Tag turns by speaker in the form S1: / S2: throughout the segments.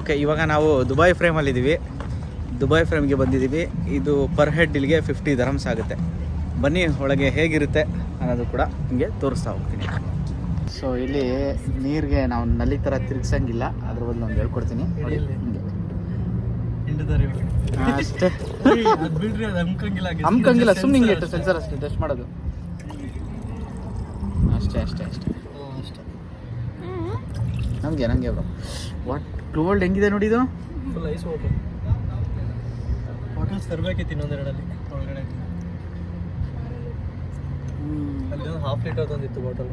S1: Okay, ಇವಾಗ ನಾವು Dubai ಫ್ರೇಮಲ್ಲಿದ್ದೀವಿ. Dubai ಫ್ರೇಮ್ಗೆ ಬಂದಿದ್ದೀವಿ. ಇದು ಪರ್ ಹೆಡ್ ಇಲ್ಲಿಗೆ 50 ದಿರ್ಹಮ್ಸ್ ಆಗುತ್ತೆ. ಬನ್ನಿ ಒಳಗೆ ಹೇಗಿರುತ್ತೆ ಅನ್ನೋದು ಕೂಡ ನಿಮಗೆ ತೋರಿಸ್ತಾ ಹೋಗ್ತೀನಿ. ಸೊ ಇಲ್ಲಿ ನೀರಿಗೆ ನಾವು ನಲ್ಲಿ ಥರ ತಿರುಗಿಸಂಗಿಲ್ಲ, ಅದ್ರ ಬದಲು ಒಂದು ಹೇಳ್ಕೊಡ್ತೀನಿ ನೋಡಿ. ಅಷ್ಟೇ, ಹಮ್ಕಂಗಿಲ್ಲ, ಸುಮ್ಮನೆ ಹಿಂಗೆ ಇಟ್ಟು ಸೆನ್ಸರ್ ಅಷ್ಟೇ ಟೆಸ್ಟ್ ಮಾಡೋದು ಅಷ್ಟೇ ಅಷ್ಟೇ ಅಷ್ಟೇ ಅಷ್ಟೇ. ನನಗೆ ಬ್ರೋ ವಾಟ್ ಕೋಲ್ಡ್ ಹೆಂಗಿದೆ ನೋಡಿ. ಇದು
S2: ಫುಲ್ ಐಸ್ ವಾಟರ್. ಬಾಟಲ್ಸ್ ತರಬೇಕಿತ್ತು ಇನ್ನೊಂದೆರಡಲ್ಲಿ ಒಳಗಡೆ. ಅಲ್ಲಿ ಒಂದು 1/2 ಲೀಟರ್ ತಂದಿತ್ತು ಬಾಟಲ್.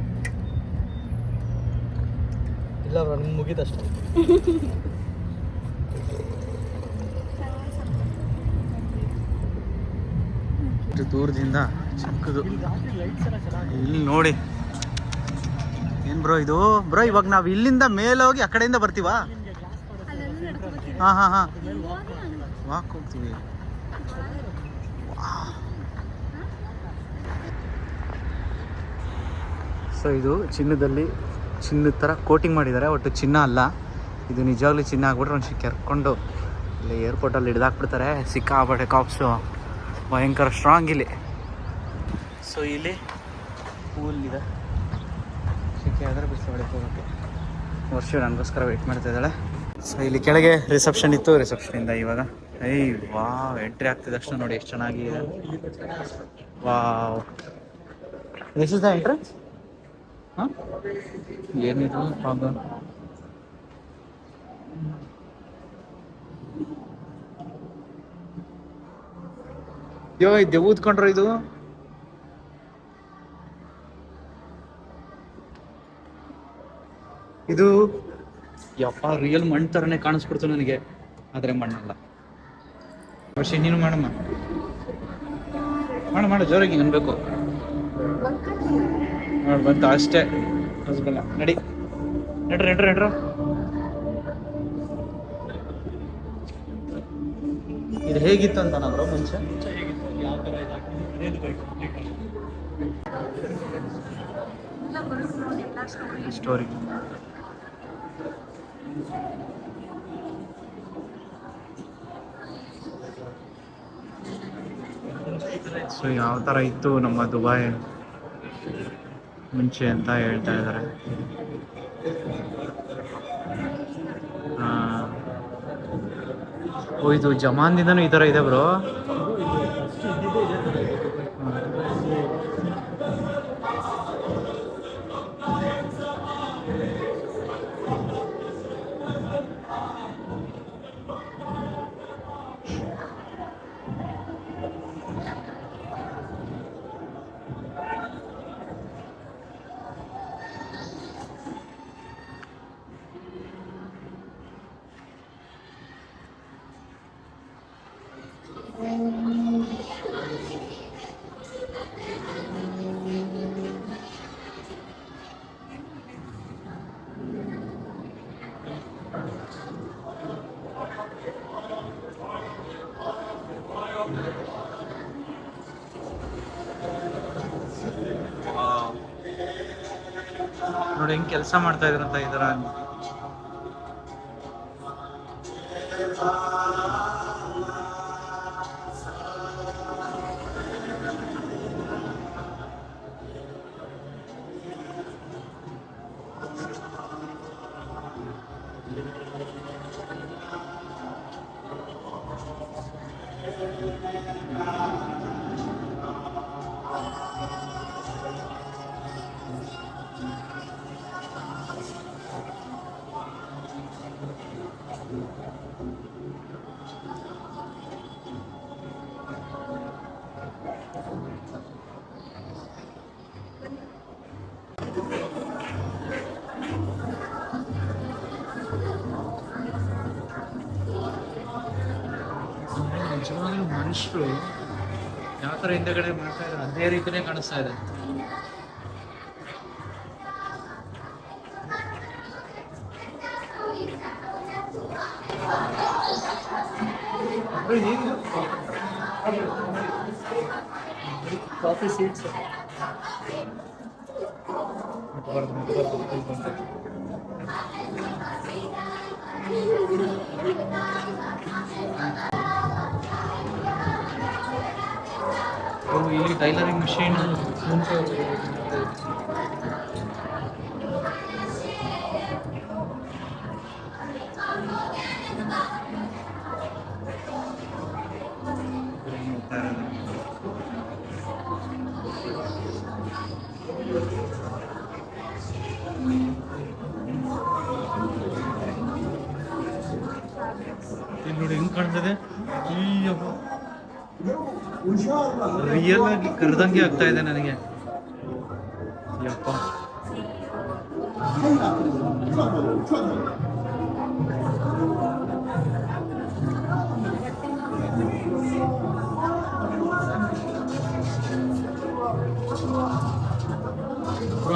S2: ಇಲ್ಲ ಬ್ರೋ, ನಿಮ್ಗೆ ಮುಗಿದಷ್ಟೇ.
S1: ದೂರದಿಂದ ಚಿಕ್ಕದು ಇಲ್ಲಿ ನೋಡಿ. ಏನು ಬ್ರೋ ಇದು? ಬ್ರೋ ಇವಾಗ ನಾವು ಇಲ್ಲಿಂದ ಮೇಲೆ ಹೋಗಿ ಆ ಕಡೆಯಿಂದ ಬರ್ತೀವಾ? ಹಾಂ ವಾಕ್ ಹೋಗ್ತೀವಿ. ಸೊ ಇದು ಚಿನ್ನದ ಥರ ಕೋಟಿಂಗ್ ಮಾಡಿದ್ದಾರೆ. ಒಟ್ಟು ಚಿನ್ನ ಅಲ್ಲ ಇದು, ನಿಜವಾಗ್ಲೂ ಚಿನ್ನ ಆಗ್ಬಿಟ್ರೆ ಒಂದು ಕೆರ್ಕೊಂಡು ಇಲ್ಲಿ ಏರ್ಪೋರ್ಟಲ್ಲಿ ಹಿಡ್ದಾಕ್ಬಿಡ್ತಾರೆ. ಸಿಕ್ಕಾಪಟ್ಟೆ ಕಾಪ್ಸು ಭಯಂಕರ ಸ್ಟ್ರಾಂಗ್ ಇಲ್ಲಿ. ಸೊ ಇಲ್ಲಿ ಪೂಲ್ ಇದೆ, ಸಿಕ್ಕಿ ಆದರೆ ಬಿಸಿ ಹೊಡೆಗೆ ಹೋಗೋಕ್ಕೆ. ವರ್ಷ ನನಗೋಸ್ಕರ ವೆಯ್ಟ್ ಮಾಡ್ತಾ ಇದ್ದಾಳೆ. ಸೊ ಇಲ್ಲಿ ಕೆಳಗೆ ರಿಸೆಪ್ಷನ್ ಇತ್ತು, ರಿಸೆಪ್ಷನಿಂದ ಇವಾಗ ವಾವ್ ಎಂಟ್ರಿ ಆಗ್ತಿದ ತಕ್ಷಣ ನೋಡಿ ಎಷ್ಟು ಚೆನ್ನಾಗಿದೆ. Wow, this is the entrance. ಹಾಂ, ಏನಿದು ಹಾಗ ಅಯ್ಯೋ ಇದು ಊದ್ಕೊಂಡ್ರು. ಇದು ಇದು ಯಪ್ಪ ರಿಯಲ್ ಮಣ್ಣು ಥರನೇ ಕಾಣಿಸ್ಬಿಡ್ತು ನನಗೆ, ಆದರೆ ಮಣ್ಣಲ್ಲ. പക്ഷേ ನೀನು ಮಾಡಮ್ಮ, ಮಾಡು ಜೋರಾಗಿ ಅನ್ಬೇಕು. ನೋಡಿ ಬಂತು ಅಷ್ಟೇ, ಹೊಸಬಲ್ಲ. ನಡ್ರಿ. ಇದು ಹೇಗಿತ್ತು ಅಂತ ನಾವು ಮುಂಚೆ
S2: ಯಾವ ಥರ
S1: ಸ್ಟೋರಿ. ಸೊ ಯಾವ ಥರ ಇತ್ತು ನಮ್ಮ ದುಬೈ ಮುಂಚೆ ಅಂತ ಹೇಳ್ತಾ ಇದ್ದಾರೆ. ಓ ಇದು ಜಮಾನ್ದಿಂದನೂ ಈ ಥರ ಇದೆ ಬ್ರೋ. ನೋಡಿ ಹೆಂಗೆ ಕೆಲಸ ಮಾಡ್ತಾ ಇದ್ರಂತ ಇದರ. ನಿಜವಾಗ್ಲೂ ಮನುಷ್ಯರು ಯಾವ ಥರ ಹಿಂದೆಗಡೆ ಮಾಡ್ತಾ ಇದ್ದಾರೆ ಅದೇ ರೀತಿನೇ ಕಾಣಿಸ್ತಾ ಇದೆ.
S2: ಕಾಫಿ ಸೀಟ್ಸ್
S1: ಇಲ್ಲಿ ಟೈಲರಿಂಗ್ ಮಿಷಿನ್
S2: ಮುಂಚೆ
S1: ಇಲ್ಲಿ ನೋಡಿ ಹೆಂಗ್ ಕಾಣ್ತದೆ. ರಿಯಲ್ ಆಗಿ ಕರೆದಂಗೆ ಆಗ್ತಾ ಇದೆ ನನಗೆ. ಯಪ್ಪ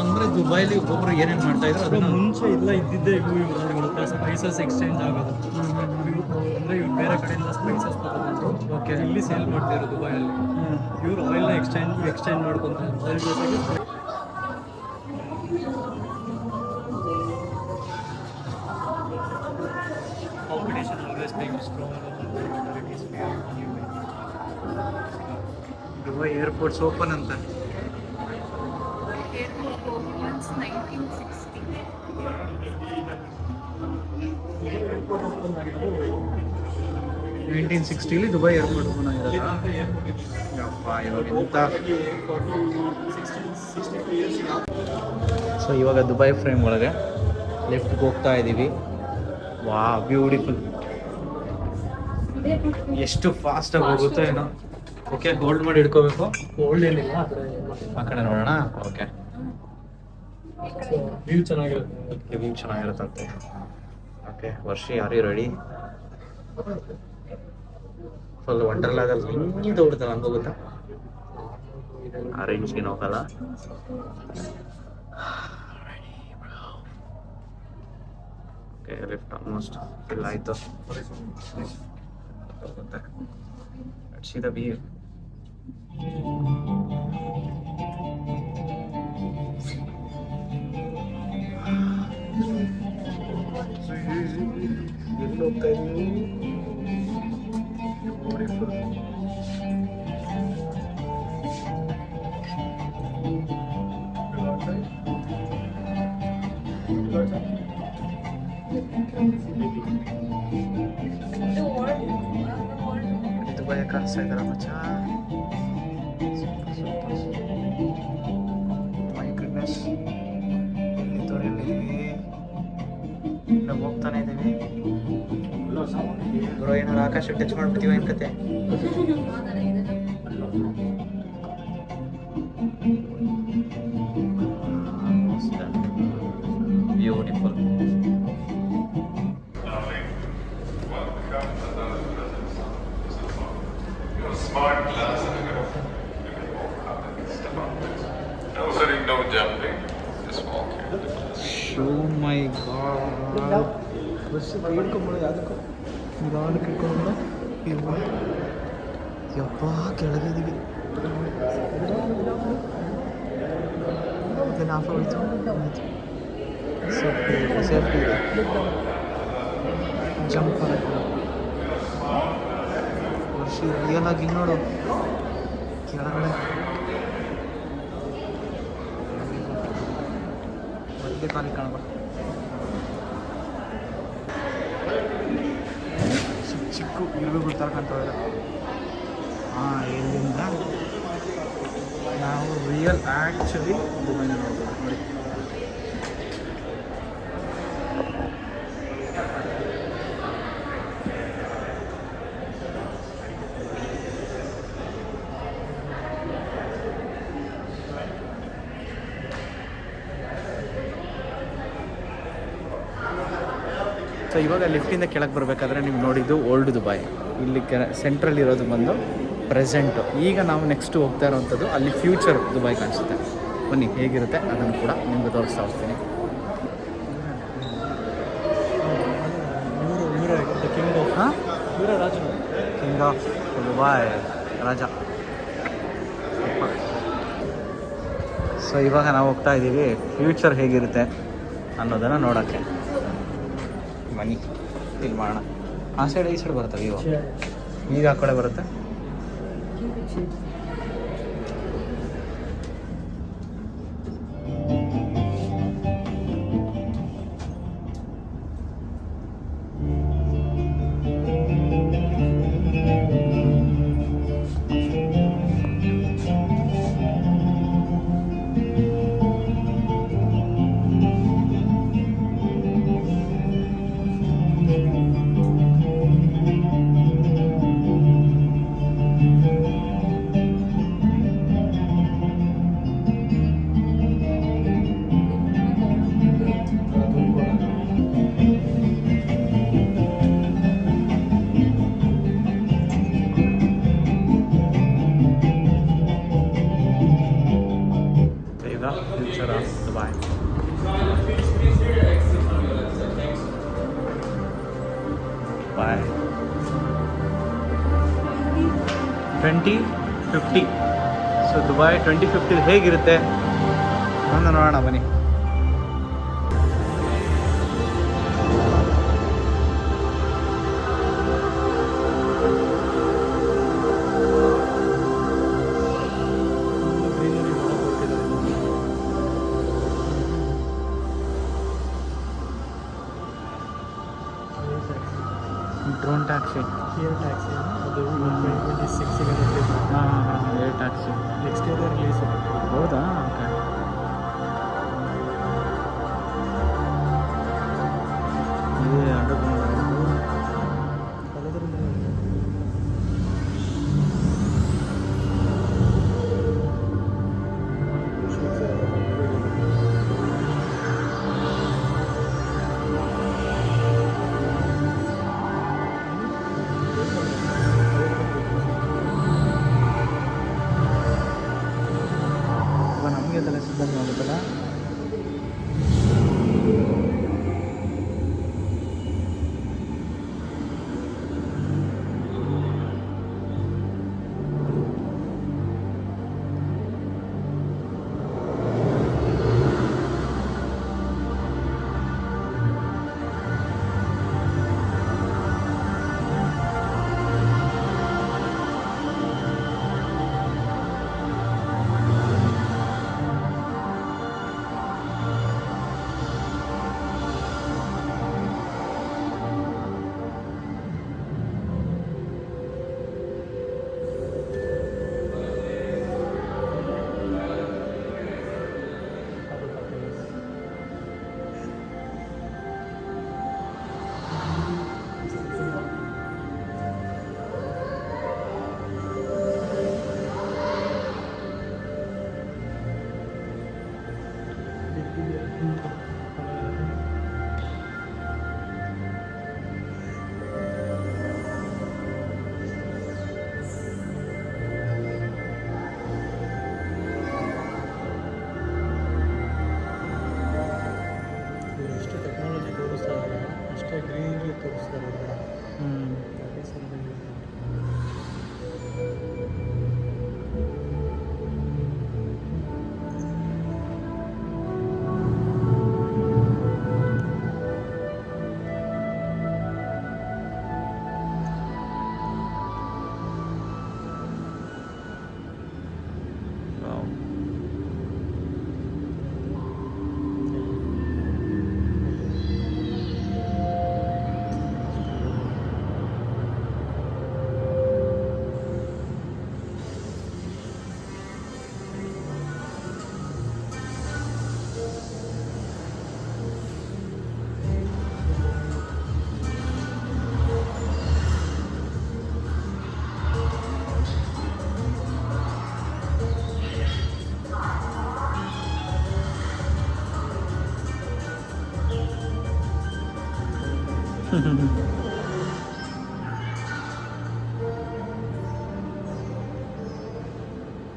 S1: ಅಂದ್ರೆ ದುಬೈಲಿ ಒಬ್ಬೊಬ್ರು ಏನೇನು ಮಾಡ್ತಾ ಇದ್ರು
S2: ಅದು ಮುಂಚೆ ಇಲ್ಲ ಇದ್ದಿದ್ದೇ ಇವು ಸ್ಪೈಸಸ್ ಎಕ್ಸ್ಚೇಂಜ್ ಆಗೋದು. ಅಂದರೆ ಇವ್ರು ಬೇರೆ ಕಡೆಯಿಂದ ಸ್ಪೈಸಸ್ ತಗೊಂಡು
S1: ಓಕೆ
S2: ಇಲ್ಲಿ ಸೇಲ್ ಮಾಡ್ತಾ ಇರೋದು ದುಬೈಯಲ್ಲಿ. ಇವ್ರು ಆಯಿಲ್ನ ಎಕ್ಸ್ಚೇಂಜ್ ಮಾಡ್ಕೊತಾರೆ. ಅದ್ರ ಜೊತೆಗೆ ಕಾಂಪಿಟೇಷನ್ ಆಲ್ವೇಸ್ ಬೇಕ್ ಸ್ಟ್ರಾಂಗ್.
S1: ದುಬೈ ಏರ್ಪೋರ್ಟ್ಸ್ ಓಪನ್ ಅಂತ.
S3: Airport opens 1960.
S1: 1960 Dubai airport open ಆಗಿರೋದು. ಯಪ್ಪ ಇವಾಗ ಎಂತ. ಸೊ ಇವಾಗ ದುಬೈ ಫ್ರೇಮ್ ಒಳಗೆ ಲೆಫ್ಟ್ಗೆ ಹೋಗ್ತಾ ಇದ್ದೀವಿ. ವಾ ಬ್ಯೂಟಿಫುಲ್. ಎಷ್ಟು ಫಾಸ್ಟಾಗಿ ಹೋಗುತ್ತೋ ಏನೋ. ಓಕೆ ಹೋಲ್ಡ್ ಮಾಡಿ ಹಿಡ್ಕೋಬೇಕು.
S2: ಓಲ್ಡ್ ಏನಿಲ್ಲ ಆ ಥರ
S1: ಆ ಕಡೆ ನೋಡೋಣ. ಓಕೆ
S2: ವ್ಯೂ ಚೆನ್ನಾಗಿರುತ್ತೆ.
S1: ವ್ಯೂ ಚೆನ್ನಾಗಿರುತ್ತಂತೆ. ಓಕೆ ವರ್ಷಿ ಯಾರು ರೆಡಿ? ಫುಲ್ ವಂಡರ್ಲಾದಲ್ಲಿ ಹಿಂಗೆ ತಗೊಳ್ತಾರೆ ಹಂಗೆ ಹೋಗುತ್ತಾ. ಆ ರೇಂಜ್ಗೆ ಹೋಗಲ್ಲ. ಓಕೆ ಲಿಫ್ಟ್ ಆಲ್ಮೋಸ್ಟ್ ಫಿಲ್ ಆಯಿತು. ಹೋಗುತ್ತೆ. Let's see the view. ಎಲ್ಲಿ ಹೋಗ್ತಾ ಇದ್ದೀವಿ? ಬ್ಯೂಟಿಫುಲ್. ದುಬೈ ಕಾಣಿಸ್ತಾ ಇದ್ದಾರ ಮಚ್ಚ. My goodness. ಎಲ್ಲಿದ್ದವ್ರು ಎಲ್ಲಿದ್ದೀವಿ? ನಾವು ಹೋಗ್ತಾನೆ ಇದ್ದೀವಿ. ಬ್ರೋ ಏನಾರು ಆಕಾಶ ಟಚ್ ಮಾಡ್ಬಿಡ್ತೀವ ಏನ್ ಕತೆ? Beautiful.
S4: Smart glass. No sitting, no jumping. Just walking.
S1: ಶೋ ಮೈ ಗಾಡ್.
S2: ಬಸ್ ಹಿಡ್ಕೊಂಡ್ಬಿಡು ಯಾವುದಕ್ಕೂ ನಿಧಾನಕ್ಕೆ ಹಿಡ್ಕೊಂಡ್ಬಿಡು.
S1: ಯಪ್ಪ ಕೆಳಗಿದ್ದೀವಿ. ಇದನ್ನು ಆಫ್ ಆಗೋಯ್ತು. ಸೇಫ್ಟಿ ಇದೆ. ಜಂಪ್ ವರ್ಷಿ ರಿಯಲ್ ಆಗಿ ನೋಡು ಕೆಳಗಡೆ. ಮೊದಲೇ ಕಾಲಿಗೆ ಕಾಣಬಾರ್ದು. ಚಿಕ್ಕ ಚಿಕ್ಕ ಇರುವೆಗಳು ಥರ ಕಾಣ್ತಾವೆ. ಹಾಂ ಇಲ್ಲಿಂದ ನಾವು ರಿಯಲ್ ಆ್ಯಕ್ಚುಲಿ ದುಬೈನ ನೋಡ್ಬೋದು ನೋಡಿ. ಸೊ ಇವಾಗ ಲಿಫ್ಟಿಂದ ಕೆಳಗೆ ಬರಬೇಕಾದ್ರೆ ನೀವು ನೋಡಿದ್ದು ಓಲ್ಡ್ ದುಬೈ. ಇಲ್ಲಿ ಸೆಂಟ್ರಲ್ ಇರೋದು ಬಂದು ಪ್ರೆಸೆಂಟು. ಈಗ ನಾವು ನೆಕ್ಸ್ಟ್ ಹೋಗ್ತಾ ಇರೋವಂಥದ್ದು ಅಲ್ಲಿ ಫ್ಯೂಚರ್ ದುಬೈ ಕಾಣಿಸುತ್ತೆ. ಬನ್ನಿ ಹೇಗಿರುತ್ತೆ ಅದನ್ನು ಕೂಡ ನಿಮ್ಗೆ ತೋರಿಸ್ತಾ ಹೋಗ್ತೀನಿ. ಹಾಂ king of Dubai Raja. So ಇವಾಗ ನಾವು ಹೋಗ್ತಾ ಇದ್ದೀವಿ ಫ್ಯೂಚರ್ ಹೇಗಿರುತ್ತೆ ಅನ್ನೋದನ್ನು ನೋಡೋಕ್ಕೆ. ಬನ್ನಿ ಇಲ್ಲಿ ಮಾಡೋಣ. ಆ ಸೈಡ್ ಈ ಸೈಡ್ ಬರುತ್ತೆ ವಿವೋ, ಈಗ ಆ ಕಡೆ ಬರುತ್ತೆ. Future of Dubai. Dubai 2050. So Dubai 2050 ಹೇಗಿರುತ್ತೆ ಒಂದು ನೋಡೋಣ ಬನ್ನಿ. ಡ್ರೋನ್ ಟ್ಯಾಕ್ಸಿ,
S2: ಏರ್ ಟ್ಯಾಕ್ಸಿ ಅದು 2026
S1: ಹಾಂ air taxi
S2: next year release.
S1: ಹೌದಾ? ಓಕೆ. ಇದೇ ಅಂಡರ್ಗ್ರೌಂಡ್ ನಮಗೆ ತಲೆ ಸಿದ್ಧಂಗೆ ಆಗುತ್ತಲ್ಲ.
S2: ಎಷ್ಟು ಟೆಕ್ನಾಲಜಿ ತೋರಿಸ್ತಾರೆ ಅಷ್ಟೇ ಗ್ರೀನರಿ ತೋರಿಸ್ತಾರೆ.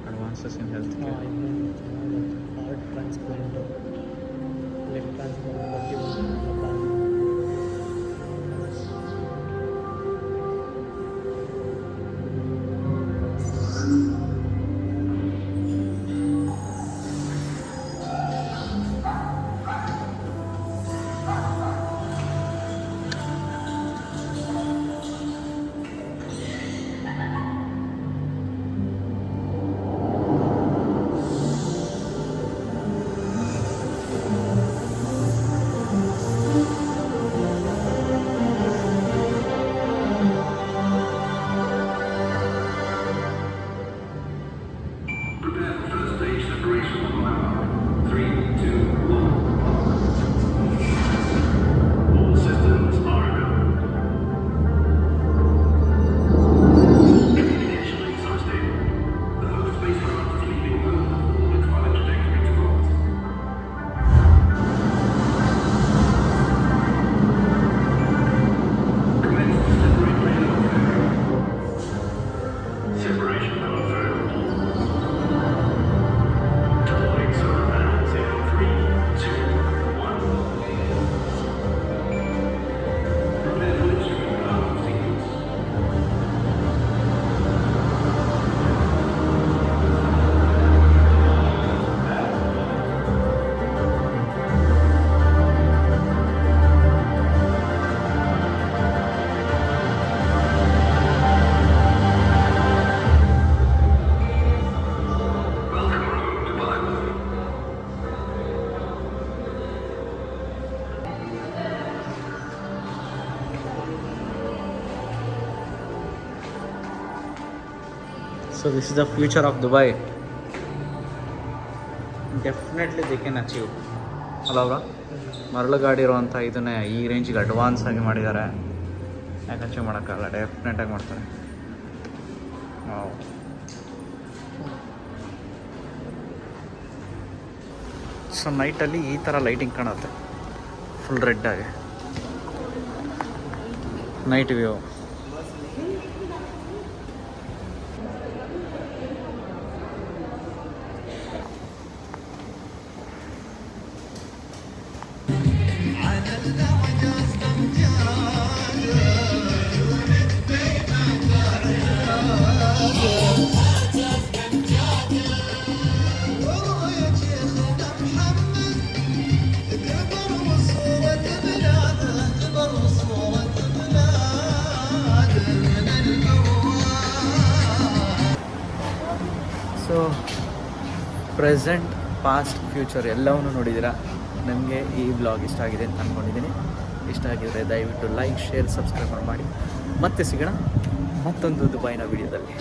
S2: Advances in healthcare. Heart transplant, leg transplant,
S1: so this is the future of Dubai. Definitely they can achieve ಅಲ್ಲ ಅವರ ಮರಳುಗಾಡಿ ಇರುವಂಥ ಇದನ್ನೇ ಈ ರೇಂಜಿಗೆ ಅಡ್ವಾನ್ಸ್ ಆಗಿ ಮಾಡಿದ್ದಾರೆ. ಯಾಕೆ ಅಚೀವ್ ಮಾಡೋಕ್ಕಾಗಲ್ಲ, ಡೆಫಿನೆಟಾಗಿ ಮಾಡ್ತಾರೆ. ಸೊ ನೈಟಲ್ಲಿ ಈ ಥರ ಲೈಟಿಂಗ್ ಕಾಣುತ್ತೆ, ಫುಲ್ ರೆಡ್ ಆಗಿ night view. So present, past, future ಎಲ್ಲವನ್ನೂ ನೋಡಿದ್ದೀರಾ. ನಿಮಗೆ ಈ ಬ್ಲಾಗ್ ಇಷ್ಟ ಆಗಿದೆ ಅಂತ ಅಂದ್ಕೊಂಡಿದ್ದೀನಿ. ಇಷ್ಟ ಆಗಿದರೆ ದಯವಿಟ್ಟು ಲೈಕ್, ಶೇರ್, ಸಬ್ಸ್ಕ್ರೈಬ್ ಮಾಡಿ. ಮತ್ತೆ ಸಿಗೋಣ ಮತ್ತೊಂದು ದುಬೈನ ವಿಡಿಯೋದಲ್ಲಿ.